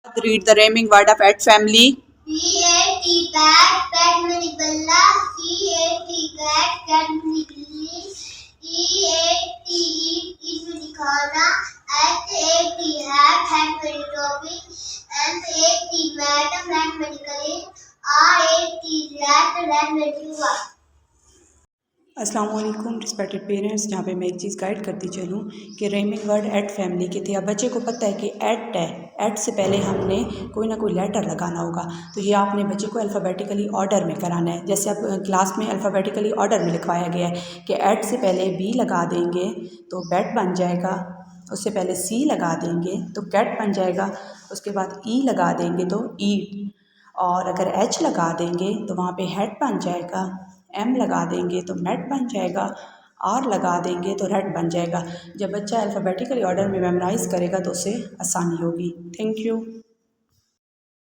Read the rhyming word of at family. C-A-T, bat, bat meaning balla. C-A-T, cat, cat meaning billy. E-A-T, eat meaning khana. H-A-T, hat, hat meaning topi. M-A-T, mat, mat meaning color. R-A-T, rat, rat meaning white. अस्सलाम वालेकुम respected parents. जहाँ पे मैं एक चीज़ guide करती चलूँ कि रेमिंग word at family के थे। अब बच्चे को पता है कि एट है, एट से पहले हमने कोई ना कोई लेटर लगाना होगा, तो ये आपने बच्चे को अल्फ़ाबेटिकली ऑर्डर में कराना है। जैसे अब क्लास में अल्फ़ाबेटिकली ऑर्डर में लिखवाया गया है कि एट से पहले बी लगा देंगे तो बैट बन जाएगा, उससे पहले सी लगा देंगे तो कैट बन जाएगा, उसके बाद ई लगा देंगे तो ईट, और अगर एच लगा देंगे तो वहाँ पे हेड बन जाएगा, एम लगा देंगे तो मेट बन जाएगा, आर लगा देंगे तो रेड बन जाएगा। जब बच्चा अल्फ़ाबेटिकली ऑर्डर में मेमोराइज़ करेगा तो उसे आसानी होगी। Thank you.